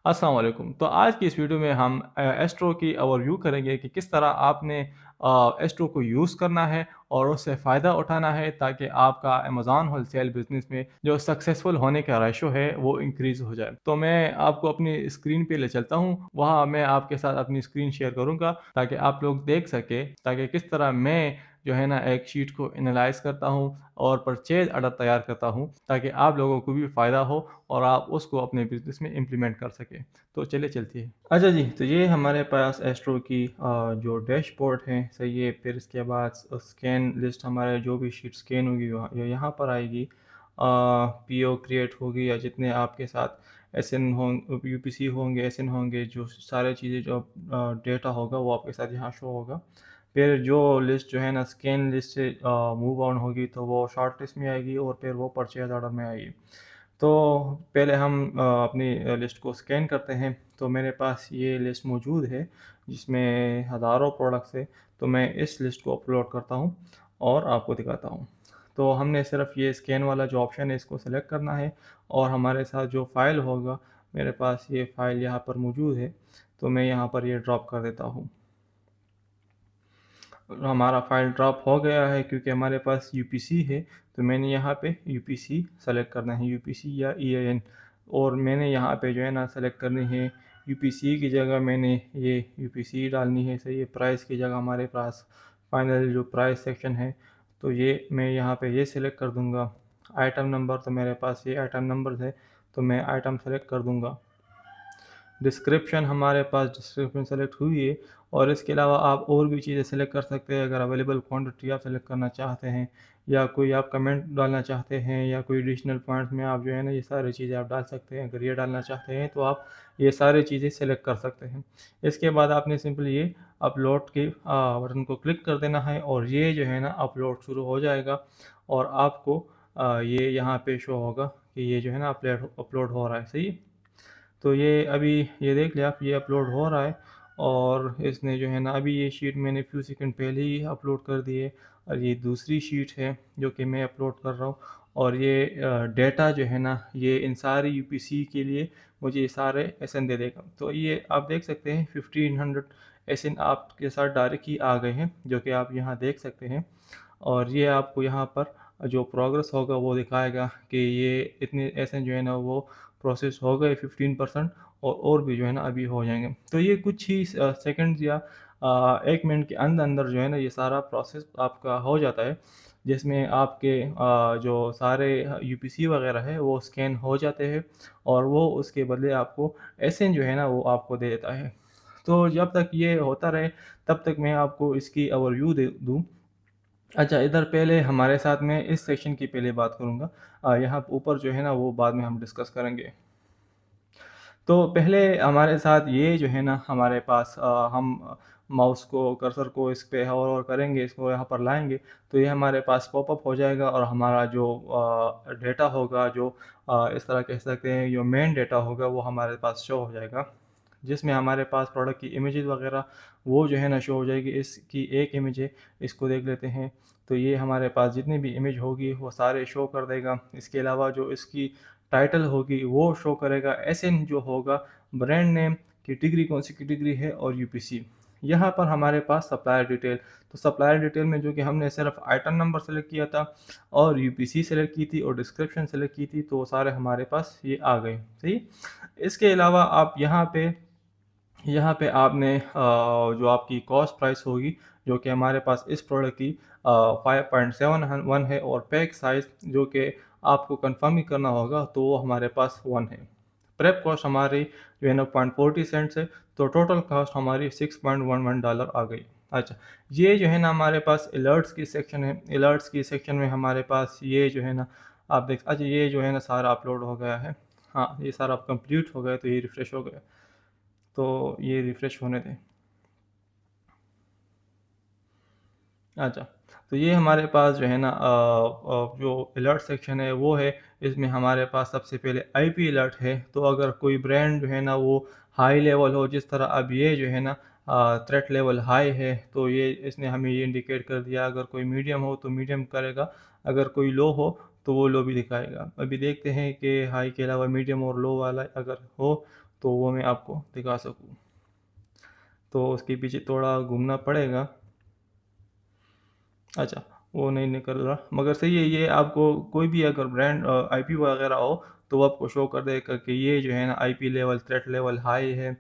अस्सलाम वालेकुम। तो आज की इस वीडियो में हम एस्ट्रो की ओवरव्यू करेंगे कि किस तरह आपने एस्ट्रो को यूज़ करना है और उससे फ़ायदा उठाना है ताकि आपका अमेज़न होलसेल बिज़नेस में जो सक्सेसफुल होने का रेशो है वो इंक्रीज़ हो जाए। तो मैं आपको अपनी स्क्रीन पे ले चलता हूँ, वहाँ मैं आपके साथ अपनी स्क्रीन शेयर करूँगा ताकि आप लोग देख सकें ताकि किस तरह मैं जो है ना एक शीट को एनालाइज़ करता हूँ और परचेज़ ऑर्डर तैयार करता हूँ ताकि आप लोगों को भी फ़ायदा हो और आप उसको अपने बिज़नेस में इम्प्लीमेंट कर सकें। तो चलिए चलती है। अच्छा जी, तो ये हमारे पास एस्ट्रो की जो डैशबोर्ड है सही है। फिर इसके बाद स्कैन लिस्ट हमारे जो भी शीट स्कैन होगी वहाँ ये यहाँ पर आएगी। पीओ क्रिएट होगी या जितने आपके साथ एसएन हों यूपीसी होंगे, एसएन होंगे, जो सारी चीज़ें जो डेटा होगा वो आपके साथ यहाँ शो होगा। फिर जो लिस्ट जो है ना स्कैन लिस्ट से मूव ऑन होगी तो वो शॉर्ट लिस्ट में आएगी और फिर वो परचेज़ ऑर्डर में आएगी। तो पहले हम अपनी लिस्ट को स्कैन करते हैं। तो मेरे पास ये लिस्ट मौजूद है जिसमें हज़ारों प्रोडक्ट्स है। तो मैं इस लिस्ट को अपलोड करता हूँ और आपको दिखाता हूँ। तो हमने सिर्फ ये स्कैन वाला जो ऑप्शन है इसको सेलेक्ट करना है और हमारे साथ जो फ़ाइल होगा, मेरे पास ये फ़ाइल यहाँ पर मौजूद है। तो मैं यहाँ पर ये ड्रॉप कर देता हूँ। हमारा फ़ाइल ड्रॉप हो गया है क्योंकि हमारे पास यूपीसी है। तो मैंने यहाँ पे यूपीसी सेलेक्ट करना है, यूपीसी या ईएएन। और मैंने यहाँ पे जो है ना सेलेक्ट करनी है यूपीसी की जगह मैंने ये यूपीसी डालनी है। सही है। प्राइस की जगह हमारे पास फाइनल जो प्राइस सेक्शन है तो ये मैं यहाँ पे ये सिलेक्ट कर दूँगा। आइटम नंबर तो मेरे पास ये आइटम नंबर है तो मैं आइटम सेलेक्ट कर दूँगा। डिस्क्रिप्शन हमारे पास डिस्क्रिप्शन सेलेक्ट हुई है और इसके अलावा आप और भी चीज़ें सेलेक्ट कर सकते हैं। अगर अवेलेबल क्वांटिटी आप सेलेक्ट करना चाहते हैं या कोई आप कमेंट डालना चाहते हैं या कोई एडिशनल पॉइंट्स में आप जो है ना ये सारी चीज़ें आप डाल सकते हैं। अगर ये डालना चाहते हैं तो आप ये सारी चीज़ें सेलेक्ट कर सकते हैं। इसके बाद आपने सिंपली ये अपलोड के बटन को क्लिक कर देना है और ये जो है ना अपलोड शुरू हो जाएगा और आपको ये यहाँ पे शो होगा कि ये जो है ना अपलोड हो रहा है। सही है। तो ये अभी ये देख लिया आप, ये अपलोड हो रहा है और इसने जो है ना अभी ये शीट मैंने फ्यू सेकंड पहले ही अपलोड कर दी है और ये दूसरी शीट है जो कि मैं अपलोड कर रहा हूँ। और ये डेटा जो है ना ये इन सारी यूपीसी के लिए मुझे ये सारे एसएन दे देगा। तो ये आप देख सकते हैं 1500 एसएन आपके साथ डायरेक्ट ही आ गए हैं जो कि आप यहाँ देख सकते हैं। और ये आपको यहाँ पर जो प्रोग्रेस होगा वो दिखाएगा कि ये इतने एसएन जो है ना वो प्रोसेस हो गए 15% और भी जो है ना अभी हो जाएंगे। तो ये कुछ ही सेकंड्स या 1 मिनट के अंदर अंदर जो है ना ये सारा प्रोसेस आपका हो जाता है जिसमें आपके जो सारे यूपीसी वगैरह है वो स्कैन हो जाते हैं और वो उसके बदले आपको एसएन जो है ना वो आपको दे देता है। तो जब तक ये होता रहे तब तक मैं आपको इसकी ओवरव्यू दे दूँ। अच्छा, इधर पहले हमारे साथ में इस सेक्शन की पहले बात करूँगा। यहाँ ऊपर जो है ना वो बाद में हम डिस्कस करेंगे। तो पहले हमारे साथ ये जो है ना हमारे पास हम माउस को कर्सर को इस पे होवर और करेंगे, इसको यहाँ पर लाएँगे तो ये हमारे पास पॉपअप हो जाएगा और हमारा जो डेटा होगा जो इस तरह कह सकते हैं जो मेन डेटा होगा वो हमारे पास शो हो जाएगा। जिसमें हमारे पास प्रोडक्ट की इमेजेस वगैरह वो जो है ना शो हो जाएगी। इसकी एक इमेज है, इसको देख लेते हैं। तो ये हमारे पास जितनी भी इमेज होगी वो सारे शो कर देगा। इसके अलावा जो इसकी टाइटल होगी वो शो करेगा। एसएन जो होगा ब्रांड नेम, कैटेगरी कौन सी कैटेगरी है और यूपीसी। यहाँ पर हमारे पास सप्लायर डिटेल, तो सप्लायर डिटेल में जो कि हमने सिर्फ आइटम नंबर सेलेक्ट किया था और यूपीसी सेलेक्ट की थी और डिस्क्रिप्शन सेलेक्ट की थी तो सारे हमारे पास ये आ गए। सही। इसके अलावा आप यहाँ पे आपने जो आपकी कॉस्ट प्राइस होगी जो कि हमारे पास इस प्रोडक्ट की 5.71 है और पैक साइज़ जो कि आपको कंफर्म ही करना होगा तो वो हमारे पास 1 है। प्रेप कॉस्ट हमारी जो है ना 0.40 सेंट्स है तो टोटल कॉस्ट हमारी $6.11 आ गई। अच्छा, ये जो है ना हमारे पास अलर्ट्स की सेक्शन है। अलर्ट्स की सेक्शन में हमारे पास ये जो है ना आप देख अच्छा ये जो है ना सारा अपलोड हो गया है। हाँ, ये सारा कंप्लीट हो गया तो ये रिफ़्रेश हो गया। तो ये रिफ़्रेश होने दें। अच्छा, तो ये हमारे पास जो है ना जो अलर्ट सेक्शन है वो है। इसमें हमारे पास सबसे पहले आईपी अलर्ट है। तो अगर कोई ब्रांड जो है ना वो हाई लेवल हो जिस तरह अब ये जो है ना थ्रेट लेवल हाई है तो ये इसने हमें ये इंडिकेट कर दिया। अगर कोई मीडियम हो तो मीडियम करेगा, अगर कोई लो हो तो वो लो भी दिखाएगा। अभी देखते हैं कि हाई के अलावा मीडियम और लो वाला अगर हो तो वो मैं आपको दिखा सकूँ। तो उसके पीछे थोड़ा घूमना पड़ेगा। अच्छा, वो नहीं निकल रहा, मगर सही है। ये आपको कोई भी अगर ब्रांड आईपी वगैरह हो तो वो आपको शो कर देगा कि ये जो है ना IP level, threat level high है,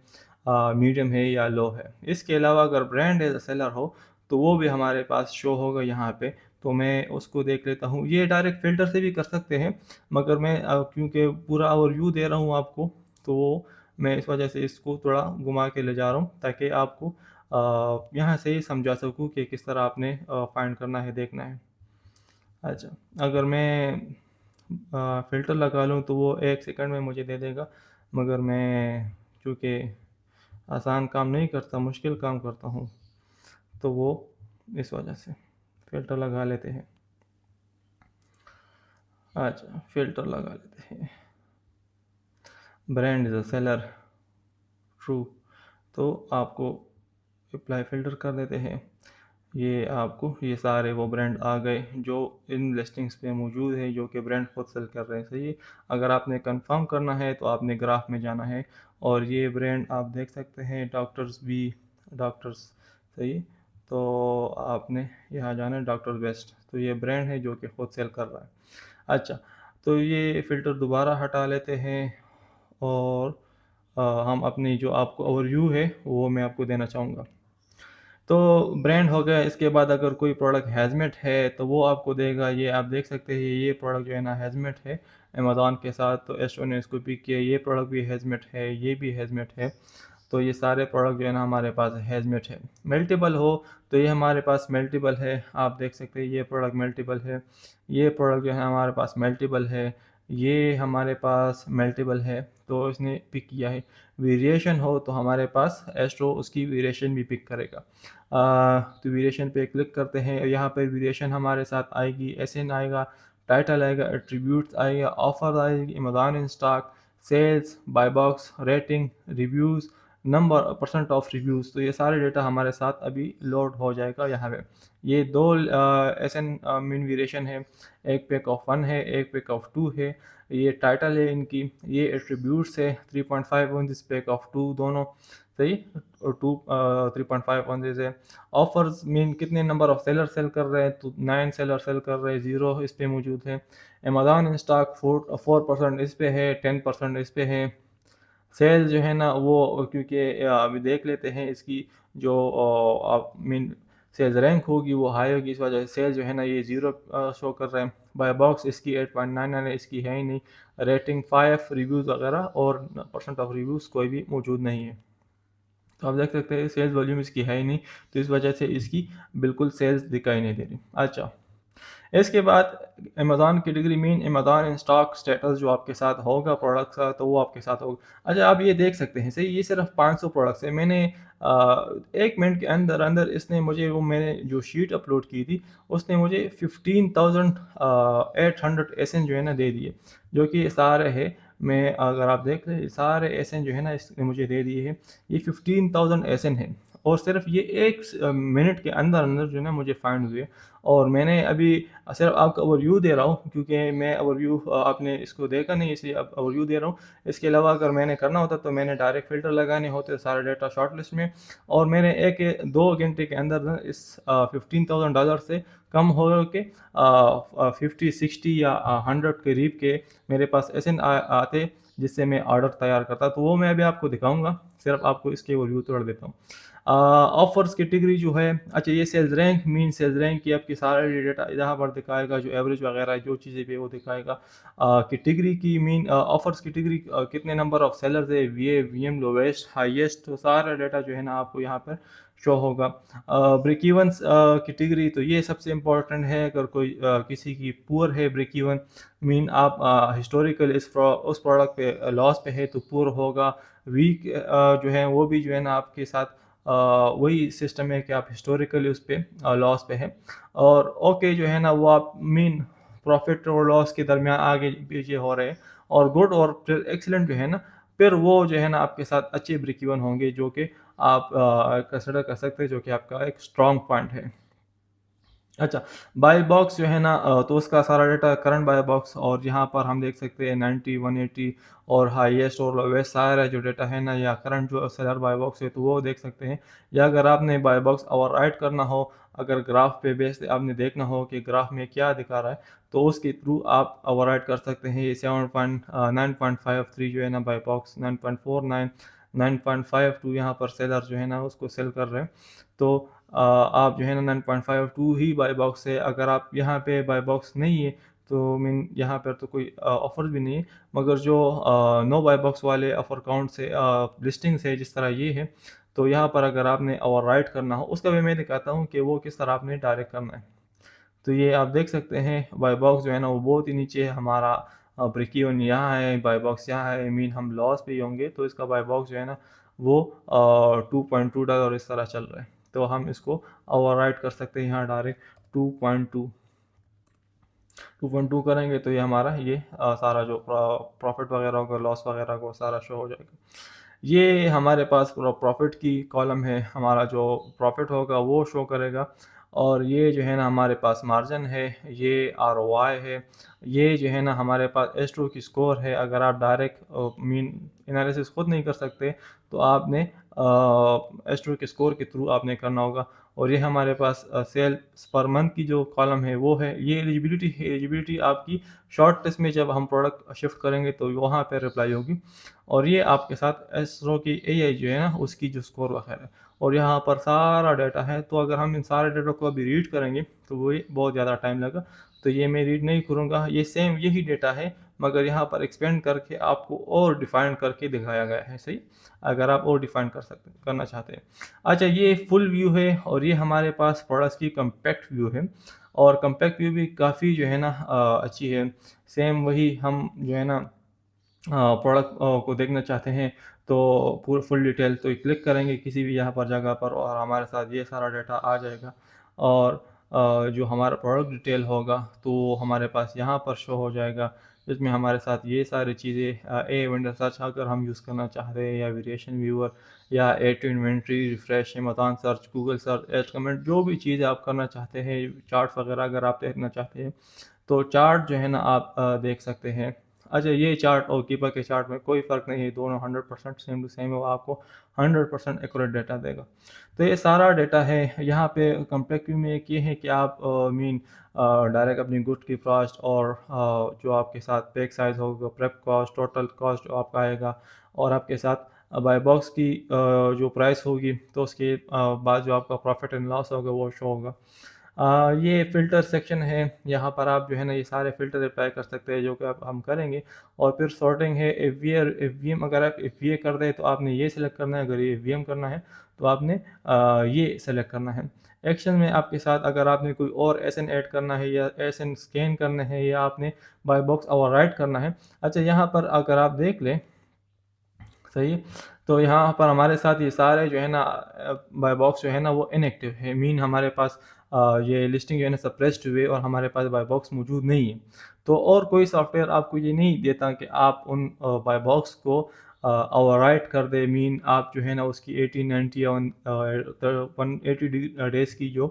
मीडियम है या लो है। इसके अलावा अगर ब्रांड एज अ सेलर हो तो वो भी हमारे पास शो होगा यहाँ पे। तो मैं उसको देख लेता हूँ। ये डायरेक्ट फ़िल्टर से भी कर सकते हैं, मगर मैं क्योंकि पूरा ओवरव्यू दे रहा हूँ आपको, तो मैं इस वजह से इसको थोड़ा घुमा के ले जा रहा हूँ ताकि आपको यहाँ से ही समझा सकूँ कि किस तरह आपने फाइंड करना है, देखना है। अच्छा, अगर मैं फ़िल्टर लगा लूँ तो वो 1 सेकंड में मुझे दे देगा, मगर मैं चूँकि आसान काम नहीं करता, मुश्किल काम करता हूँ, तो वो इस वजह से फ़िल्टर लगा लेते हैं। अच्छा, फ़िल्टर लगा लेते हैं। Brand is a seller, true. तो आपको अप्लाई फ़िल्टर कर देते हैं। ये आपको ये सारे वो ब्रांड आ गए जो इन लिस्टिंग्स पे मौजूद है, जो कि ब्रांड खुद सेल कर रहे हैं। सही है। अगर आपने कंफर्म करना है तो आपने ग्राफ में जाना है, और ये ब्रांड आप देख सकते हैं, डॉक्टर्स बी, डॉक्टर्स। सही है। तो आपने यहाँ जाना है, डॉक्टर बेस्ट। तो ये ब्रांड है जो कि खुद सेल कर रहा है। अच्छा, तो ये फ़िल्टर दोबारा हटा लेते हैं, और हम अपनी जो आपको ओवरव्यू है वो मैं आपको देना चाहूँगा। तो ब्रांड हो गया। इसके बाद अगर कोई प्रोडक्ट हैज़मेट है तो वो आपको देगा। ये आप देख सकते हैं, ये प्रोडक्ट जो है ना हैज़मेट है अमेज़न के साथ। तो एस्ट्रो ने इसको पिक किया। ये प्रोडक्ट भी हैज़मेट है, ये भी हैज़मेट है। तो ये सारे प्रोडक्ट जो है ना हमारे पास हैज़मेट है। मेल्टिबल हो तो ये हमारे पास मेल्टिबल है। आप देख सकते हैं ये प्रोडक्ट मेल्टिबल है, ये प्रोडक्ट जो है हमारे पास मेल्टिबल है, ये हमारे पास मेल्टिबल है। तो इसने पिक किया है। वेरिएशन हो तो हमारे पास एस्ट्रो उसकी वेरिएशन भी पिक करेगा। तो वेरिएशन पे क्लिक करते हैं। यहाँ पे वेरिएशन हमारे साथ आएगी, एसएन आएगा, टाइटल आएगा, एट्रीब्यूट्स आएगा, ऑफर आएगी, Amazon in stock, sales, buy box, rating, reviews, number, percent of reviews. तो ये सारे डेटा हमारे साथ अभी लोड हो जाएगा यहाँ पे। ये दो एसएन मीन वेरिएशन है, एक पैक ऑफ 1 है, एक पैक ऑफ 2 है। ये टाइटल है इनकी, ये एट्रीब्यूट्स है 3.5 ऑन दिस पैक ऑफ 2 दोनों। सही। और 3.5 ऑन दिस है। ऑफर्स मीन कितने नंबर ऑफ सेलर सेल कर रहे हैं, तो 9 सेलर सेल कर रहे हैं, 0 इस पे मौजूद है। अमेज़न इन स्टॉक 4% इस पे है, 10% इस पे है। सेल जो है ना वो, क्योंकि अभी देख लेते हैं इसकी जो आप मीन सेल्स रैंक होगी वो हाई होगी, इस वजह से सेल जो है ना ये 0 शो कर रहे हैं। बाय बॉक्स इसकी 8.99 है, इसकी है ही नहीं। रेटिंग 5, रिव्यूज़ वगैरह और परसेंट ऑफ रिव्यूज़ कोई भी मौजूद नहीं है। तो आप देख सकते हैं सेल्स वॉल्यूम इसकी है ही नहीं, तो इस वजह से इसकी बिल्कुल सेल्स दिखाई नहीं दे रही। अच्छा, इसके बाद Amazon category mean Amazon in stock status जो आपके साथ होगा प्रोडक्ट का, तो वो आपके साथ होगा। अच्छा, आप ये देख सकते हैं, सही, ये सिर्फ 500 प्रोडक्ट्स है। मैंने 1 मिनट के अंदर अंदर इसने मुझे, वो मैंने जो शीट अपलोड की थी उसने मुझे 15,800 एसएन जो है ना दे दिए, जो कि सारे है। मैं अगर आप देख लें सारे एसएन जो है ना इसने मुझे दे दिए हैं। ये 15,000 एसएन है, और सिर्फ ये 1 मिनट के अंदर अंदर जो है ना मुझे फाइंड हुए। और मैंने अभी सिर्फ आपको ओवरव्यू दे रहा हूँ, क्योंकि मैं ओवरव्यू आपने इसको देखा नहीं, इसलिए अब ओवरव्यू दे रहा हूँ। इसके अलावा अगर मैंने करना होता तो मैंने डायरेक्ट फ़िल्टर लगाने होते सारे डाटा शॉर्टलिस्ट में, और मैंने 1-2 घंटे के अंदर ना इस $15,000 से कम हो के 50, 60 या 100 करीब के मेरे पास ऐसे आते, जिससे मैं ऑर्डर तैयार करता। तो वो मैं अभी आपको दिखाऊंगा, सिर्फ आपको इसके ओवरव्यू तोड़ देता हूँ। ऑफर्स कैटेगरी जो है, अच्छा, ये sales rank mean sales rank की आपकी सारे डेटा यहाँ पर दिखाएगा, जो एवरेज वगैरह जो चीज़ें भी वो दिखाएगा। कैटेगरी की मीन ऑफर्स कैटेगरी कितने नंबर ऑफ सेलर्स है, वीएम लोवेस्ट हाईएस्ट, तो सारा डेटा जो है ना आपको यहाँ पर शो होगा। ब्रेक इवंस कैटेगरी, तो ये सबसे इम्पोर्टेंट है। अगर कोई किसी की पुअर है ब्रेक इवन मीन आप हिस्टोरिकल उस प्रोडक्ट पे लॉस पे है तो पुअर होगा। वीक जो है वो भी जो है ना आपके साथ वही सिस्टम है कि आप हिस्टोरिकली उस पर लॉस पे है। और ओके जो है ना वो आप मीन प्रॉफिट और लॉस के दरमियान आगे पीछे हो रहे हैं। और गुड और फिर एक्सीलेंट जो है ना, फिर वो जो है ना आपके साथ अच्छे ब्रेक इवन होंगे, जो कि आप कंसिडर कर सकते हैं, जो कि आपका एक स्ट्रॉन्ग पॉइंट है। अच्छा, बाय बॉक्स जो है ना तो उसका सारा डेटा करंट बाय बॉक्स और यहाँ पर हम देख सकते हैं 90, 180 और हाईएस्ट और लोवेस्ट सारा जो डेटा है ना या करंट जो सेलर बाय बॉक्स है तो वो देख सकते हैं। या अगर आपने बाय बॉक्स ओवरराइड करना हो, अगर ग्राफ पे बेस आपने देखना हो कि ग्राफ में क्या दिखा रहा है, तो उसके थ्रू आप ओवरराइड कर सकते हैं। ये 9.53 जो है ना बाय बॉक्स 9.49, 9.52 यहाँ पर सेलर जो है ना उसको सेल कर रहे हैं। तो आप जो है ना 9.52 ही बाय बॉक्स है। अगर आप यहाँ पे बाय बॉक्स नहीं है तो मीन यहाँ पर तो कोई ऑफर भी नहीं है। मगर जो नो बाय बॉक्स वाले ऑफर काउंट से लिस्टिंग्स है जिस तरह ये है, तो यहाँ पर अगर आपने ओवरराइड करना हो उसका भी मैं दिखाता हूँ कि वो किस तरह आपने डायरेक्ट करना है। तो ये आप देख सकते हैं बाय बॉक्स जो है ना वो बहुत ही नीचे है हमारा। ब्रेक इवन यहाँ है, बाय बॉक्स यहाँ है, मीन हम लॉस पे ही होंगे। तो इसका बाय बॉक्स जो है ना वो $2.2 इस तरह चल रहा है। तो हम इसको ओवरराइड कर सकते हैं यहाँ डायरेक्ट 2.2 2.2 करेंगे तो ये हमारा ये सारा जो प्रॉफिट वगैरह होगा, लॉस वगैरह को सारा शो हो जाएगा। ये हमारे पास प्रॉफिट की कॉलम है, हमारा जो प्रॉफिट होगा वो शो करेगा। और ये जो है ना हमारे पास मार्जिन है, ये आरओआई है, ये जो है ना हमारे पास एस2 की स्कोर है। अगर आप डायरेक्ट मीन एनालिसिस खुद नहीं कर सकते तो आपने एस2 के स्कोर के थ्रू आपने करना होगा। और ये हमारे पास सेल्स पर मंथ की जो कॉलम है वो है, ये एलिजिबिलिटी है। एलिजिबिलिटी आपकी शॉर्ट लिस्ट में जब हम प्रोडक्ट शिफ्ट करेंगे तो वहाँ पर अप्लाई होगी। और ये आपके साथ एसरो की एआई जो है ना उसकी जो स्कोर वगैरह है, और यहाँ पर सारा डाटा है। तो अगर हम इन सारे डाटा को अभी रीड करेंगे तो वो बहुत ज़्यादा टाइम लगा। तो ये मैं रीड नहीं करूँगा, ये सेम यही डेटा है मगर यहाँ पर एक्सपेंड करके आपको और डिफाइन करके दिखाया गया है। सही, अगर आप और डिफाइन करना चाहते हैं। अच्छा, ये फुल व्यू है और ये हमारे पास प्रोडक्ट्स की कम्पैक्ट व्यू है। और कम्पैक्ट व्यू भी काफ़ी जो है ना अच्छी है। सेम वही हम जो है ना प्रोडक्ट को देखना चाहते हैं तो पूरा फुल डिटेल तो क्लिक करेंगे किसी भी यहाँ पर जगह पर और हमारे साथ ये सारा डाटा आ जाएगा। और जो हमारा प्रोडक्ट डिटेल होगा तो हमारे पास यहाँ पर शो हो जाएगा, जिसमें हमारे साथ ये सारी चीज़ें ए वेंडर सर्च अगर हम यूज़ करना चाह रहे हैं, या वेरिएशन व्यूअर, या A to inventory refresh, Amazon search, Google search, ad comment, जो भी चीज़ें आप करना चाहते हैं, चार्ट वगैरह अगर आप देखना चाहते हैं तो चार्ट जो है ना आप देख सकते हैं। अच्छा, ये चार्ट और कीपर के चार्ट में कोई फ़र्क नहीं है, दोनों 100% सेम टू सेम है, वो आपको 100% एक्यूरेट डाटा देगा। तो ये सारा डाटा है। यहाँ पे कॉम्पैक्ट व्यू में एक ये है कि आप डायरेक्ट अपनी गुड की कॉस्ट और जो आपके साथ पैक साइज़ होगा, प्रेप कॉस्ट, टोटल कॉस्ट जो आपका आएगा, और आपके साथ बाय बॉक्स की जो प्राइस होगी तो उसके बाद जो आपका प्रॉफिट एंड लॉस होगा वो शो होगा। ये फ़िल्टर सेक्शन है, यहाँ पर आप जो है ना ये सारे फ़िल्टर अप्लाई कर सकते हैं जो कि आप हम करेंगे। और फिर सॉर्टिंग है, एफवीएम अगर आप एफवीए कर दें तो आपने ये सिलेक्ट करना है, अगर ये एफवीएम करना है तो आपने ये सेलेक्ट करना है। एक्शन में आपके साथ अगर आपने कोई और एसएन ऐड करना है या एसएन स्कैन करना है या आपने बाय बॉक्स ओवरराइड करना है। अच्छा, यहाँ पर अगर आप देख लें, सही है। तो यहाँ पर हमारे साथ ये सारे जो है ना बाय बॉक्स जो है ना वो इनएक्टिव है, मीन हमारे पास ये लिस्टिंग जो है ना सप्रेस्ड हुए और हमारे पास बाय बॉक्स मौजूद नहीं है। तो और कोई सॉफ्टवेयर आपको ये नहीं देता कि आप उन बाय बॉक्स को ओवरराइट कर दे, मीन आप जो है ना उसकी 80, 90 या 180 डेज की जो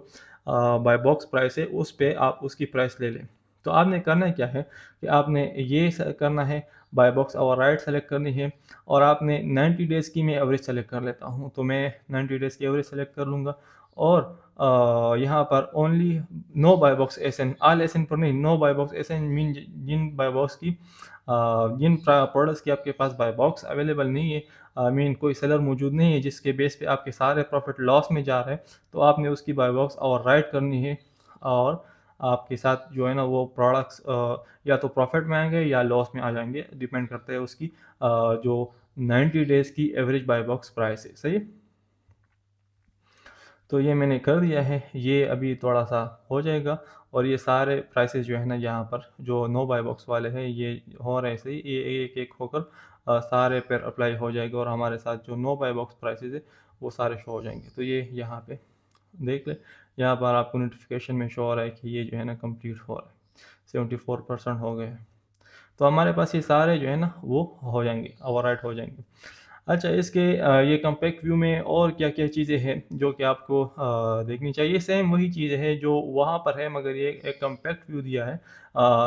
बाय बॉक्स प्राइस है उस पे आप उसकी प्राइस ले लें। तो आपने करना क्या है कि आपने ये करना है, बाय बॉक्स ओवरराइट सेलेक्ट करनी है। और आपने 90 डेज़ की मैं एवरेज सेलेक्ट कर लेता हूँ, तो मैं 90 डेज़ की एवरेज सेलेक्ट कर लूँगा। और यहाँ पर only no buy box SN, all SN पर नहीं, no buy box SN mean जिन बाय बॉक्स की जिन प्रोडक्ट्स की आपके पास बाय बॉक्स अवेलेबल नहीं है, मीन कोई सेलर मौजूद नहीं है जिसके बेस पे आपके सारे प्रॉफिट लॉस में जा रहे हैं, तो आपने उसकी बाय बॉक्स ओवरराइट करनी है। और आपके साथ जो है ना वो प्रोडक्ट्स या तो प्रॉफिट में आएंगे या लॉस में आ जाएंगे, डिपेंड करते हैं उसकी जो 90 डेज़ की एवरेज बाय बॉक्स प्राइस है। सही है। तो ये मैंने कर दिया है, ये अभी थोड़ा-सा हो जाएगा। और ये सारे प्राइसेज़ जो है ना यहाँ पर जो नो बाय बॉक्स वाले हैं ये हो रहे हैं सही, ये एक-एक होकर सारे पर अप्लाई हो जाएगा और हमारे साथ जो नो बाय बॉक्स प्राइसेज़ है वो सारे शो हो जाएँगे। तो ये यहाँ पे देख लें, यहाँ पर आपको नोटिफ़िकेशन में शो हो रहा है कि ये जो है ना कंप्लीट हो रहा है, 74% हो गए हैं। तो हमारे पास ये सारे जो है ना वो हो जाएँगे, ओवरराइट हो जाएँगे। अच्छा, इसके ये कॉम्पैक्ट व्यू में और क्या-क्या चीज़ें हैं जो कि आपको देखनी चाहिए? सेम वही चीज़ें हैं जो वहाँ पर है, मगर ये एक कॉम्पैक्ट व्यू दिया है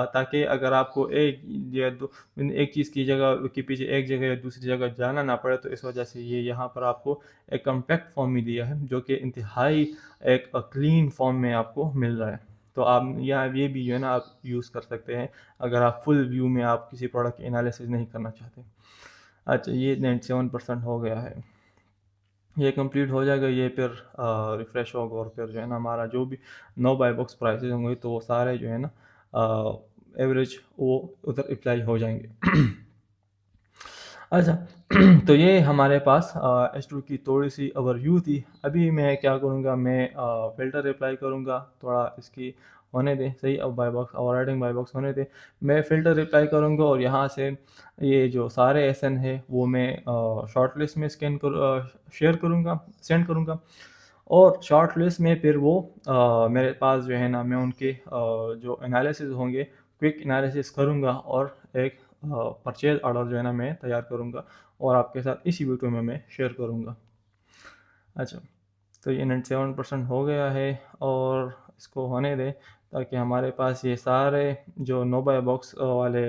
ताकि अगर आपको एक या दो एक चीज़ की जगह के पीछे एक जगह या दूसरी जगह जाना ना पड़े, तो इस वजह से ये यहाँ पर आपको एक कॉम्पैक्ट फॉर्म में दिया है जो कि इंतहाई एक क्लीन फॉर्म में आपको मिल रहा है। तो आप यहाँ ये भी जो है ना आप यूज़ कर सकते हैं अगर आप फुल व्यू में आप किसी प्रोडक्ट की एनालिसिस नहीं करना चाहते। अच्छा, ये 97% हो गया है। ये कंप्लीट हो जाएगा, ये फिर रिफ़्रेश होगा और फिर जो है ना हमारा जो भी नो बाय बॉक्स प्राइसेस होंगे तो वो सारे जो है ना एवरेज वो उधर अप्लाई हो जाएंगे। अच्छा, तो ये हमारे पास S2 की थोड़ी-सी ओवरव्यू थी। अभी मैं क्या करूँगा, मैं फ़िल्टर अप्लाई करूँगा, थोड़ा इसकी होने दें सही, अब buy box overriding buy box होने दें। मैं फ़िल्टर अप्लाई करूँगा और यहाँ से ये जो सारे एसएन है वो मैं शॉर्ट लिस्ट में शेयर करूँगा, सेंड करूँगा और शॉर्ट लिस्ट में फिर वो मेरे पास जो है ना मैं उनके जो एनालिसिस होंगे, क्विक एनालिसिस करूँगा और एक परचेज़ ऑर्डर जो है ना मैं तैयार करूँगा और आपके साथ इसी वीडियो में मैं शेयर करूँगा। अच्छा, तो ये 97% हो गया है और इसको होने दें ताकि हमारे पास ये सारे जो नो बाय बॉक्स वाले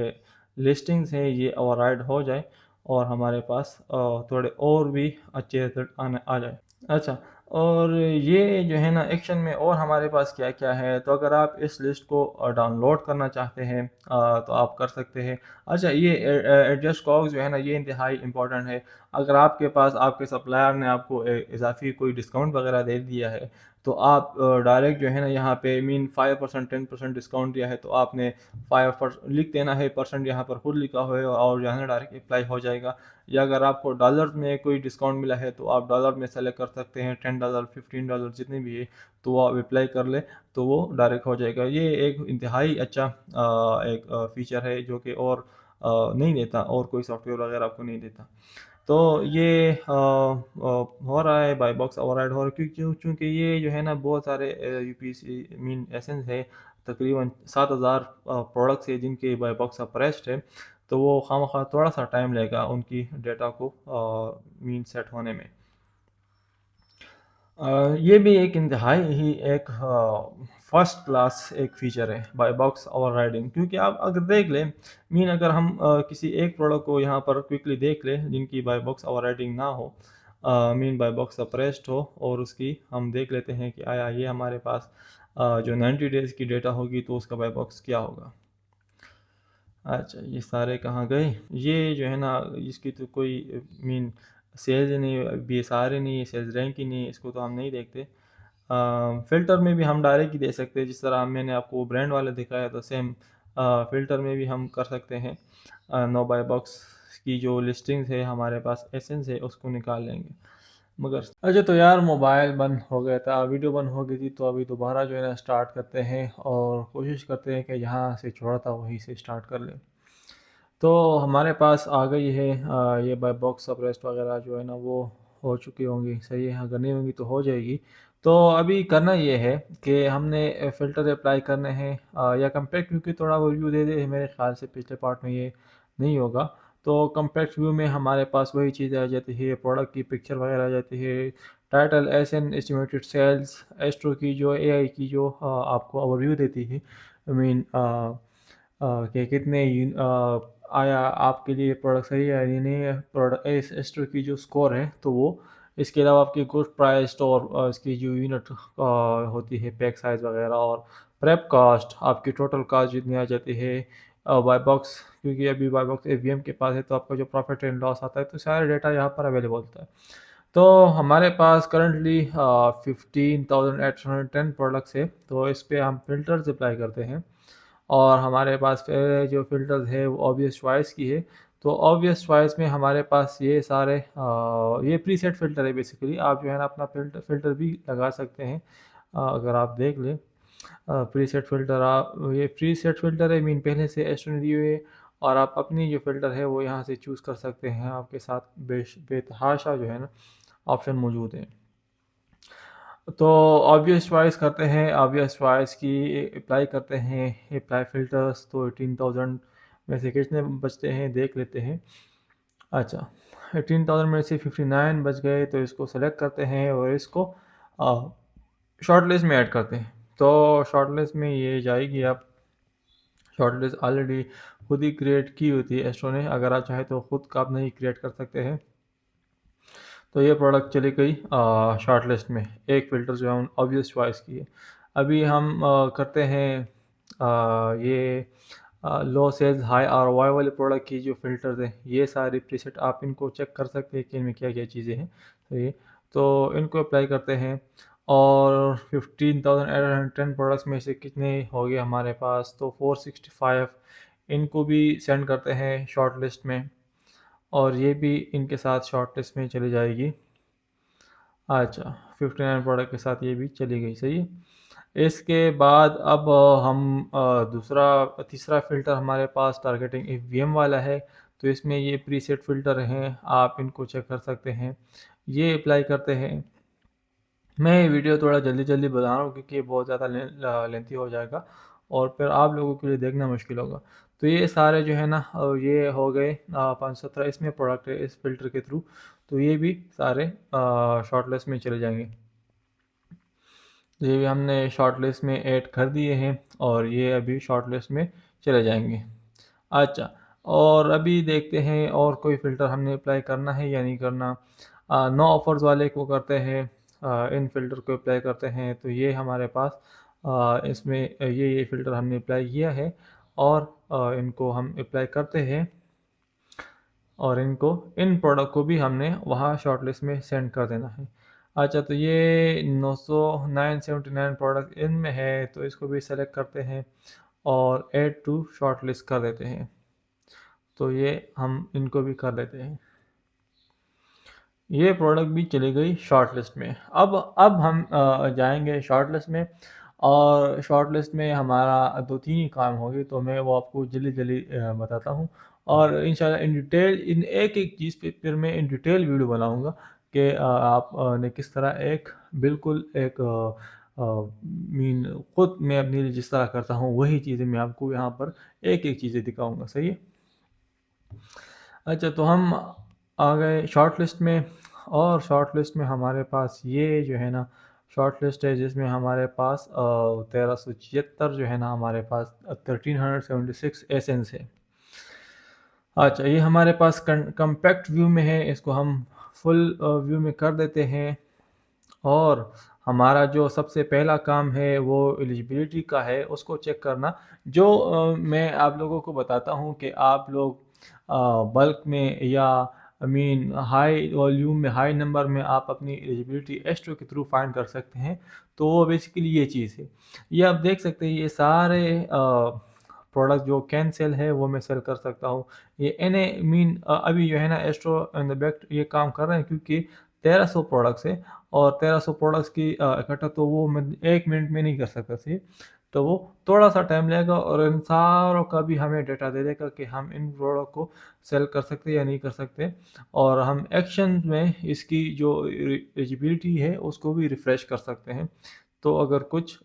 लिस्टिंग्स हैं ये ओवरराइड हो जाए और हमारे पास थोड़े और भी अच्छे रिजल्ट आने आ जाए। अच्छा, और ये जो है ना एक्शन में और हमारे पास क्या-क्या है, तो अगर आप इस लिस्ट को डाउनलोड करना चाहते हैं तो आप कर सकते हैं। अच्छा, ये एडजस्ट कॉग्स जो है ना ये इंतहाई इम्पोर्टेंट है। अगर आपके पास आपके सप्लायर ने आपको इज़ाफ़ी कोई डिस्काउंट वगैरह दे दिया है, तो आप डायरेक्ट जो है ना यहाँ पे 5% 10% डिस्काउंट दिया है, तो आपने 5 पर लिख देना है, परसेंट यहाँ पर खुद लिखा हुआ है और जो है ना डायरेक्ट अप्लाई हो जाएगा। या अगर आपको डॉलर में कोई डिस्काउंट मिला है तो आप डॉलर में सेलेक्ट कर सकते हैं, $10 $15 जितने भी है, तो वो आप अप्लाई कर लें तो वो डायरेक्ट हो जाएगा। ये एक इंतहाई अच्छा एक फ़ीचर है जो कि और नहीं देता, और कोई सॉफ्टवेयर वगैरह आपको नहीं देता। तो ये हो रहा है, बाय बॉक्स ओवरराइड हो रहा है क्योंकि ये जो है ना बहुत सारे यूपीसी मीन एसेंस है, तकरीबन 7000 प्रोडक्ट्स है जिनके बाय बॉक्स अप्रेस्ड है, तो वो खामखा थोड़ा सा टाइम लगेगा उनकी डेटा को मीन सेट होने में। ये भी एक इंतहाई ही एक फर्स्ट क्लास एक फ़ीचर है बाय बॉक्स ओवरराइडिंग, क्योंकि आप अगर देख लें मीन अगर हम किसी एक प्रोडक्ट को यहाँ पर क्विकली देख लें जिनकी बाय बॉक्स ओवरराइडिंग ना हो, मीन बाय बॉक्स सप्रेस्ड हो, और उसकी हम देख लेते हैं कि आया ये हमारे पास जो 90 डेज़ की डेटा होगी तो उसका बाय बॉक्स क्या होगा। अच्छा, ये सारे कहाँ गए? ये जो है ना इसकी तो कोई मीन सेल्स ही नहीं, बीएसआर ही नहीं है, सेल्स रैंक ही नहीं है, इसको तो हम नहीं देखते। फ़िल्टर में भी हम डायरेक्ट ही दे सकते हैं, जिस तरह मैंने आपको ब्रांड वाले दिखाया तो सेम फ़िल्टर में भी हम कर सकते हैं। नो बाय बॉक्स की जो लिस्टिंग्स है हमारे पास एसेंस है उसको निकाल लेंगे। मगर अच्छा, तो यार मोबाइल बंद हो गया था, वीडियो बंद हो गई थी, तो अभी दोबारा जो है ना स्टार्ट करते हैं और कोशिश करते हैं कि जहाँ से छोड़ा था वहीं से स्टार्ट कर लें। तो हमारे पास आ गई है ये बाय बॉक्स सब रेस्ट वगैरह जो है ना वो हो चुकी होंगी, सही है, अगर नहीं होंगी तो हो जाएगी। तो अभी करना ये है कि हमने फ़िल्टर अप्लाई करने हैं या कम्पैक्ट व्यू की थोड़ा रिव्यू दे दे, मेरे ख्याल से पिछले पार्ट में ये नहीं होगा। तो कम्पैक्ट व्यू में हमारे पास वही चीज़ें आ जाती है, प्रोडक्ट की पिक्चर वगैरह आ जाती है, title S N estimated sales, एस्ट्रो की जो एआई की जो आपको ओवरव्यू देती है, आई मीन कि कितने आया आपके लिए प्रोडक्ट सही है या नहीं है, प्रोडक्ट इस एस्टर की जो स्कोर है तो वो, इसके अलावा आपकी गुड प्राइस और इसकी जो यूनिट होती है पैक साइज़ वगैरह, और प्रेप कास्ट आपकी टोटल कास्ट जितनी आ जाती है बाय बॉक्स, क्योंकि अभी बाय बॉक्स एवीएम के पास है तो आपका जो प्रॉफिट एंड लॉस आता है तो सारा डेटा यहाँ पर अवेलेबल होता है। तो हमारे पास करंटली 15,810 प्रोडक्ट्स है, तो इस पे हम फ़िल्टर्स अप्लाई करते हैं और हमारे पास फिर जो फ़िल्टर्स है वो ऑब्वियस चॉइस की है। तो ऑब्वियस चॉइस में हमारे पास ये सारे ये प्रीसेट फ़िल्टर है, बेसिकली आप जो है ना अपना फ़िल्टर भी लगा सकते हैं। अगर आप देख लें प्रीसेट फ़िल्टर, आप ये प्रीसेट फ़िल्टर है मीन पहले से एस्टोन दिए हुए, और आप अपनी जो फ़िल्टर है वो यहाँ से चूज़ कर सकते हैं, आपके साथ बेतहाशा जो है ना ऑप्शन मौजूद है। तो ऑब्वियस चॉइस करते हैं, ऑब्वियस चॉइस की अप्लाई करते हैं, अप्लाई फ़िल्टर्स, तो 18,000 में से कितने बचते हैं देख लेते हैं। अच्छा, 18,000 में से 59 बच गए, तो इसको सेलेक्ट करते हैं और इसको शॉर्ट लिस्ट में ऐड करते हैं। तो शॉर्ट लिस्ट में ये जाएगी। अब शॉर्ट लिस्ट ऑलरेडी खुद ही क्रिएट की होती है एस्ट्रो ने, अगर आप चाहे तो खुद का आप नहीं क्रिएट कर सकते हैं। तो ये प्रोडक्ट चली गई शॉर्ट लिस्ट में, एक फ़िल्टर जो है ऑब्वियस चॉइस की है। अभी हम करते हैं ये लो सेल्स हाई आरओआई वाले प्रोडक्ट की जो फ़िल्टर्स हैं, ये सारे प्रीसेट आप इनको चेक कर सकते हैं कि इनमें क्या क्या चीज़ें हैं। तो इनको अप्लाई करते हैं और 15,810 प्रोडक्ट्स में से कितने हो गए हमारे पास, तो 465 इनको भी सेंड करते हैं शॉर्ट लिस्ट में, और ये भी इनके साथ शॉर्ट लिस्ट में चली जाएगी। अच्छा, 59 प्रोडक्ट के साथ ये भी चली गई, सही है। इसके बाद अब हम तीसरा फ़िल्टर हमारे पास टारगेटिंग ईवीएम वाला है। तो इसमें ये प्रीसेट फ़िल्टर हैं, आप इनको चेक कर सकते हैं, ये अप्लाई करते हैं। मैं ये वीडियो थोड़ा जल्दी जल्दी बता रहा हूँ क्योंकि ये बहुत ज़्यादा लेंथी हो जाएगा और फिर आप लोगों के लिए देखना मुश्किल होगा। तो ये सारे जो है ना ये हो गए 517 इसमें प्रोडक्ट है इस फ़िल्टर के थ्रू, तो ये भी सारे शॉर्ट लिस्ट में चले जाएंगे। ये भी हमने शॉर्ट लिस्ट में ऐड कर दिए हैं और ये अभी शॉर्ट लिस्ट में चले जाएंगे। अच्छा, और अभी देखते हैं और कोई फ़िल्टर हमने अप्लाई करना है या नहीं करना। नो ऑफर्स वाले को करते हैं, इन फ़िल्टर को अप्लाई करते हैं। तो ये हमारे पास इसमें ये फ़िल्टर हमने अप्लाई किया है और इनको हम अप्लाई करते हैं और इनको इन प्रोडक्ट को भी हमने वहाँ शॉर्ट लिस्ट में सेंड कर देना है। अच्छा, तो ये 979 प्रोडक्ट इनमें है, तो इसको भी सेलेक्ट करते हैं और ऐड टू शॉर्ट लिस्ट कर देते हैं। तो ये हम इनको भी कर देते हैं। ये प्रोडक्ट भी चली गई शॉर्ट लिस्ट में। अब हम जाएंगे शॉर्ट लिस्ट में, और शॉर्ट लिस्ट में हमारा 2-3 ही काम होंगे, तो मैं वो आपको जल्दी जल्दी बताता हूँ। और इंशाल्लाह इन डिटेल इन एक-एक चीज़ पे फिर मैं इन डिटेल वीडियो बनाऊँगा कि आप ने किस तरह एक बिल्कुल एक मीन खुद मैं अपने लिए जिस तरह करता हूँ वही चीज़ें मैं आपको यहाँ पर एक-एक चीज़ें दिखाऊँगा, सही है? अच्छा, तो हम आ गए शॉर्ट लिस्ट में, और शॉर्ट लिस्ट में हमारे पास ये जो है ना शॉर्ट लिस्ट है जिसमें हमारे पास 1376 जो है ना हमारे पास 1376 एसेंस है। अच्छा, ये हमारे पास कम्पैक्ट व्यू में है, इसको हम फुल व्यू में कर देते हैं। और हमारा जो सबसे पहला काम है वो एलिजिबिलिटी का है, उसको चेक करना। जो मैं आप लोगों को बताता हूँ कि आप लोग बल्क में या हाई वॉल्यूम में हाई नंबर में आप अपनी एलिजिबिलिटी एस्ट्रो के थ्रू फाइंड कर सकते हैं। तो वो बेसिकली ये चीज़ है। ये आप देख सकते हैं, ये सारे प्रोडक्ट जो कैन सेल है वो मैं सेल कर सकता हूँ। ये एन ए अभी जो है ना एस्ट्रो एंड द बेक्ट ये काम कर रहे हैं क्योंकि 1300 प्रोडक्ट्स है, और 1300 प्रोडक्ट्स की इकट्ठा तो वो मैं 1 मिनट में नहीं कर सकता थी। तो वो थोड़ा-सा टाइम लगेगा और इन सारों का भी हमें डेटा दे देगा कि हम इन प्रोडक्ट को सेल कर सकते हैं या नहीं कर सकते, और हम एक्शन में इसकी जो एलिजिबिलिटी है उसको भी रिफ़्रेश कर सकते हैं। तो अगर कुछ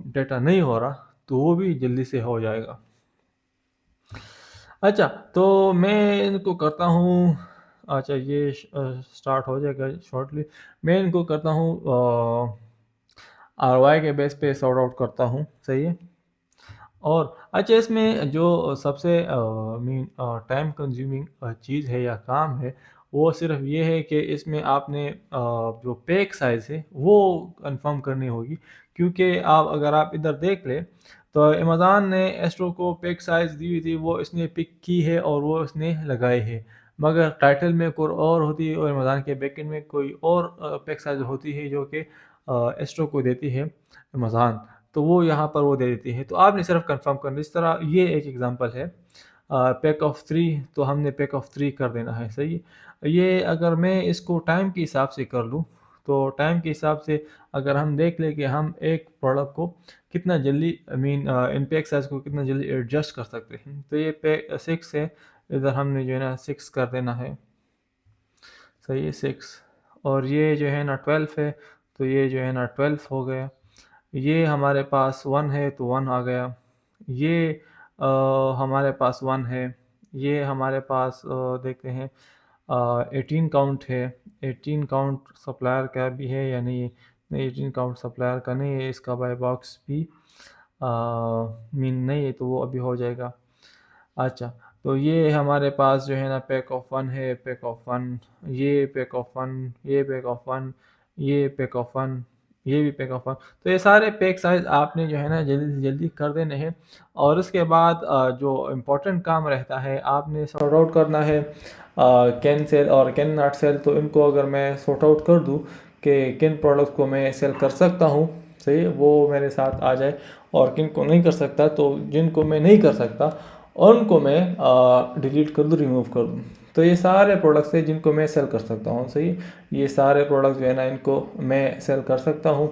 डेटा नहीं हो रहा तो वो भी जल्दी से हो जाएगा। अच्छा, तो मैं इनको करता हूँ। अच्छा, ये स्टार्ट हो जाएगा शॉर्टली। मैं इनको करता हूँ आरओआई के बेस पे सॉर्ट आउट करता हूँ, सही है। और अच्छा, इसमें जो सबसे टाइम कंज्यूमिंग चीज़ है या काम है, वो सिर्फ ये है कि इसमें आपने जो पैक साइज़ है वो कंफर्म करनी होगी, क्योंकि अगर आप इधर देख लें तो अमेज़न ने एस्ट्रो को पैक साइज़ दी हुई थी, वो इसने पिक की है और वो इसने लगाई है, मगर टाइटल में कोई और होती है और अमेज़न के बैकएंड में कोई और पैक साइज़ होती है जो कि एस्ट्रो को देती है अमेज़न। तो वो यहाँ पर वो दे देती है, तो आपने सिर्फ कंफर्म करना। इस तरह ये एक एग्जांपल है पैक ऑफ 3, तो हमने पैक ऑफ 3 कर देना है, सही है। ये अगर मैं इसको टाइम के हिसाब से कर लूँ, तो टाइम के हिसाब से अगर हम देख लें कि हम एक प्रोडक्ट को कितना जल्दी इन पैक साइज़ को कितना जल्दी एडजस्ट कर सकते हैं, तो ये पैक 6 है, इधर हमने जो है ना 6 कर देना है, सही है 6। और ये जो है ना 12 है, तो ये जो है ना 12 हो गया। ये हमारे पास 1 है तो 1 आ गया। ये हमारे पास 1 है, ये हमारे पास देखते हैं 18 काउंट है। 18 काउंट सप्लायर का भी है या नहीं? नहीं, 18 काउंट सप्लायर का नहीं है। इसका बाय बॉक्स भी मीन नहीं है, तो वो अभी हो जाएगा। अच्छा, तो ये हमारे पास जो है ना पैक ऑफ वन है, पैक ऑफ वन, ये पैक ऑफ वन, ये पैक ऑफ वन, ये पैक ऑफ वन, ये भी पैक ऑफ वन। तो ये सारे पैक साइज आपने जो है ना जल्दी से जल्दी कर देने हैं। और उसके बाद जो इम्पोर्टेंट काम रहता है आपने सॉर्ट आउट करना है कैन सेल और कैन नॉट सेल। तो इनको अगर मैं सॉर्ट आउट कर दूँ कि किन प्रोडक्ट्स को मैं सेल कर सकता हूँ, सही है, वो मेरे साथ आ जाए, और किन को नहीं कर सकता, तो जिनको मैं नहीं कर सकता उनको मैं डिलीट कर दूँ, रिमूव कर दूँ। तो ये सारे प्रोडक्ट्स हैं जिनको मैं सेल कर सकता हूँ, सही। ये सारे प्रोडक्ट्स जो है ना इनको मैं सेल कर सकता हूँ।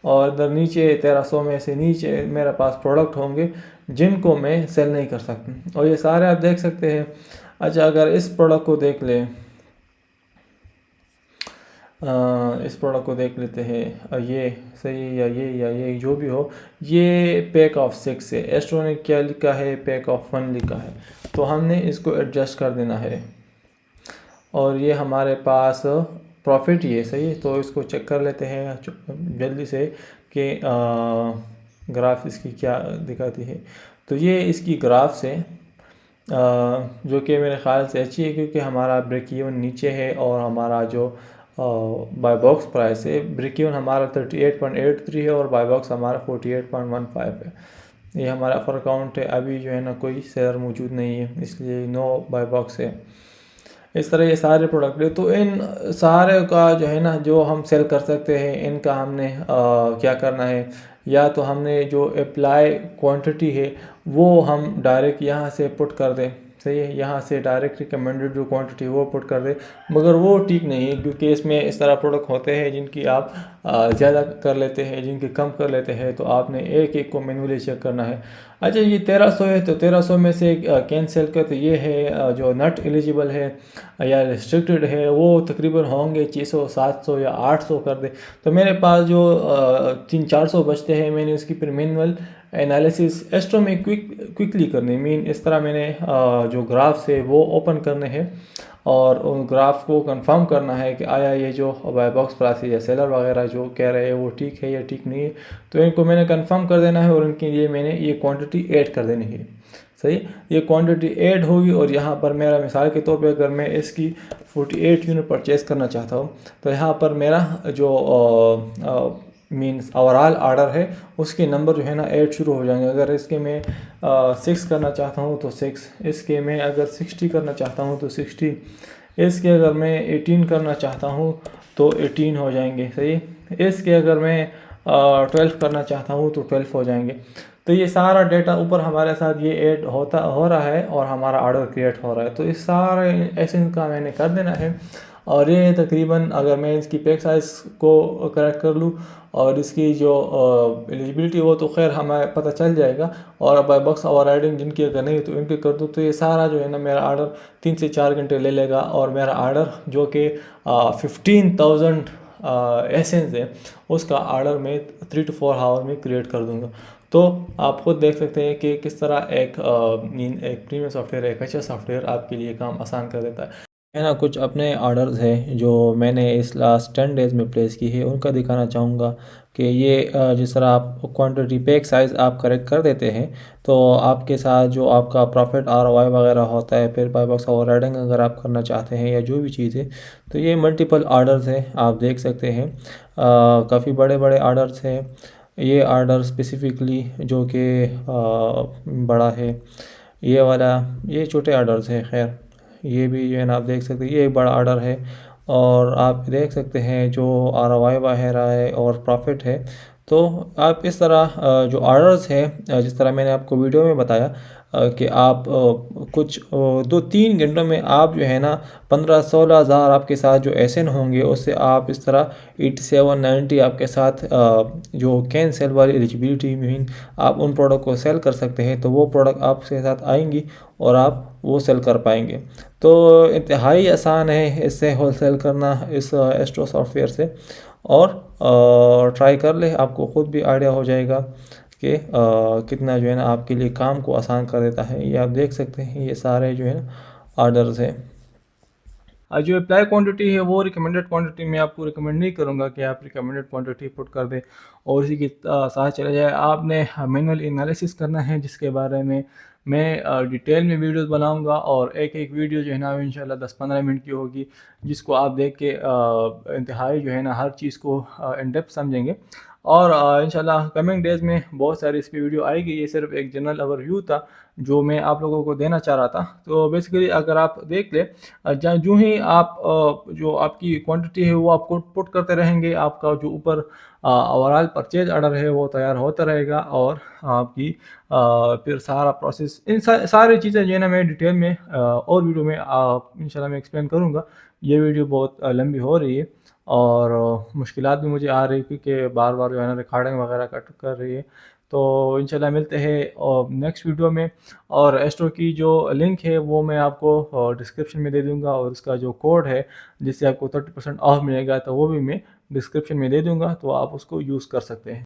और इधर नीचे 1300 में से नीचे मेरे पास प्रोडक्ट होंगे जिनको मैं सेल नहीं कर सकता, और ये सारे आप देख सकते हैं। अच्छा, अगर इस प्रोडक्ट को देख लें, इस प्रोडक्ट को देख लेते हैं, ये सही या ये जो भी हो, ये पैक ऑफ 6 है। एस्ट्रो ने क्या लिखा है? पैक ऑफ 1 लिखा है। तो हमने इसको एडजस्ट कर देना है। और ये हमारे पास प्रॉफिट ही है, सही है। तो इसको चेक कर लेते हैं जल्दी से कि ग्राफ इसकी क्या दिखाती है। तो ये इसकी ग्राफ से जो कि मेरे ख़्याल से अच्छी है, क्योंकि हमारा ब्रेक इवन नीचे है और हमारा जो बाय बॉक्स प्राइस है, ब्रेक इवन हमारा 38.83 है और बाय बॉक्स हमारा 48.15 है। ये हमारा अपर अकाउंट है। अभी जो है ना कोई सेलर मौजूद नहीं है, इसलिए नो बाय बॉक्स है। इस तरह ये सारे प्रोडक्ट है। तो इन सारे का जो है ना जो हम सेल कर सकते हैं, इनका हमने क्या करना है, या तो हमने जो अप्लाई क्वांटिटी है वो हम डायरेक्ट यहाँ से पुट कर दें, सही है। यहाँ से डायरेक्ट रिकमेंडेड जो क्वांटिटी वो पुट कर दें, मगर वो ठीक नहीं है, क्योंकि इसमें इस तरह प्रोडक्ट होते हैं जिनकी आप ज़्यादा कर लेते हैं, जिनकी कम कर लेते हैं। तो आपने एक एक को मैन्युअली चेक करना है। अच्छा, ये 1300 है, तो 1300 में से कैंसिल कर, तो ये है जो नॉट एलिजिबल है या रिस्ट्रिक्टेड है, वो तकरीबन होंगे 600, 700 या 800 कर दे। तो मेरे पास जो 300-400 बचते हैं, मैंने उसकी फिर मैनुअल एनालिसिस एस्ट्रो में क्विकली करनी, मीन इस तरह मैंने जो ग्राफ्स है वो ओपन करने हैं और उन ग्राफ को कंफर्म करना है कि आया ये जो बाय बॉक्स प्राइस या सेलर वगैरह जो कह रहे हैं वो ठीक है या ठीक नहीं है। तो इनको मैंने कंफर्म कर देना है और इनके लिए मैंने ये क्वांटिटी ऐड कर देनी है, सही। ये क्वांटिटी ऐड होगी और यहाँ पर मेरा मिसाल के तौर पे अगर मैं इसकी 48 यूनिट परचेज़ करना चाहता हूँ, तो यहाँ पर मेरा जो मीन्स ओवरऑल ऑर्डर है उसके नंबर जो है ना 8 शुरू हो जाएंगे। अगर इसके मैं 6 करना चाहता हूँ तो 6, इसके मैं अगर 60 करना चाहता हूँ तो 60, इसके अगर मैं 18 करना चाहता हूँ तो 18 हो जाएंगे, सही। इसके अगर मैं 12 करना चाहता हूँ तो 12 हो जाएंगे। तो ये सारा डेटा ऊपर हमारे साथ ये ऐड हो रहा है और हमारा ऑर्डर क्रिएट हो रहा है। तो इस सारे एसेंस का मैंने कर देना है। और ये तकरीबन अगर मैं इसकी पैक साइज़ को करेक्ट कर लूँ और इसकी जो एलिजिबिलिटी वो तो खैर हमें पता चल जाएगा, और बाय बॉक्स ओवर राइडिंग जिनकी अगर नहीं तो इनकी कर दूँ, तो ये सारा जो है ना मेरा ऑर्डर 3 से 4 घंटे ले लेगा। और मेरा ऑर्डर जो कि 15,000 एसेंस है, उसका ऑर्डर मैं 3 to 4 आवर में क्रिएट कर दूँगा। तो आप खुद देख सकते हैं कि किस तरह एक प्रीमियम सॉफ्टवेयर, एक अच्छा सॉफ्टवेयर आपके लिए काम आसान कर देता है ना। कुछ अपने ऑर्डर्स हैं जो मैंने इस लास्ट 10 डेज़ में प्लेस की है, उनका दिखाना चाहूँगा कि ये जिस तरह आप क्वांटिटी पैक साइज़ आप करेक्ट कर देते हैं, तो आपके साथ जो आपका प्रॉफिट ROI वगैरह होता है, फिर बाय बॉक्स ओवर राइडिंग अगर आप करना चाहते हैं या जो भी चीज़ है, तो ये मल्टीपल ऑर्डर्स हैं, आप देख सकते हैं। काफ़ी बड़े बड़े ऑर्डर्स हैं। ये ऑर्डर स्पेसिफिकली जो कि बड़ा है, ये वाला, ये छोटे ऑर्डर्स हैं। खैर, ये भी जो है ना आप देख सकते हैं, ये एक बड़ा ऑर्डर है। और आप देख सकते हैं जो ROI वगैरह है और प्रॉफिट है। तो आप इस तरह जो ऑर्डर्स है, जिस तरह मैंने आपको वीडियो में बताया कि आप कुछ 2-3 घंटों में आप जो है ना 15-16 हज़ार आपके साथ जो एसएन होंगे, उससे आप इस तरह 87-90 आपके साथ जो कैन सेल वाली एलिजिबिलिटी मीन आप उन प्रोडक्ट को सेल कर सकते हैं। तो वो प्रोडक्ट आपके साथ आएंगी और आप वो सेल कर पाएंगे। तो इंतहाई आसान है इससे होलसेल करना, इस एस्ट्रो सॉफ्टवेयर से। और ट्राई कर ले, आपको ख़ुद भी आइडिया हो जाएगा कि कितना जो है ना आपके लिए काम को आसान कर देता है। ये आप देख सकते हैं, ये सारे जो है ना ऑर्डर्स हैं। जो अप्लाई क्वांटिटी है वो रिकमेंडेड क्वांटिटी मैं आपको रिकमेंड नहीं करूँगा कि आप रिकमेंडेड क्वांटिटी पुट कर दें और इसी के साथ चला जाए। आपने मैनुअल एनालिसिस करना है, जिसके बारे में मैं डिटेल में वीडियोस बनाऊंगा, और एक एक वीडियो जो है ना इंशाल्लाह 10-15 मिनट की होगी, जिसको आप देख के इंतहाई जो है ना हर चीज़ को इन डेप्थ समझेंगे। और इंशाल्लाह कमिंग डेज़ में बहुत सारी इस पर वीडियो आएगी। ये सिर्फ एक जनरल ओवरव्यू था जो मैं आप लोगों को देना चाह रहा था। तो बेसिकली अगर आप देख ले, जो ही आप जो आपकी क्वांटिटी है वो आप पुट करते रहेंगे, आपका जो ऊपर ओवरऑल परचेज ऑर्डर है वो तैयार होता रहेगा, और आपकी फिर सारा प्रोसेस इन सारी चीज़ें जो है ना मैं डिटेल में और वीडियो में इंशाल्लाह मैं एक्सप्लेन करूँगा। ये वीडियो बहुत लंबी हो रही है और मुश्किलात भी मुझे आ रही है, क्योंकि बार बार जो है ना रिकॉर्डिंग वगैरह कट कर रही है। तो इंशाल्लाह मिलते हैं नेक्स्ट वीडियो में। और एस्ट्रो की जो लिंक है वो मैं आपको डिस्क्रिप्शन में दे दूंगा, और उसका जो कोड है जिससे आपको 30% ऑफ मिलेगा, तो वो भी मैं डिस्क्रिप्शन में दे दूंगा, तो आप उसको यूज़ कर सकते हैं।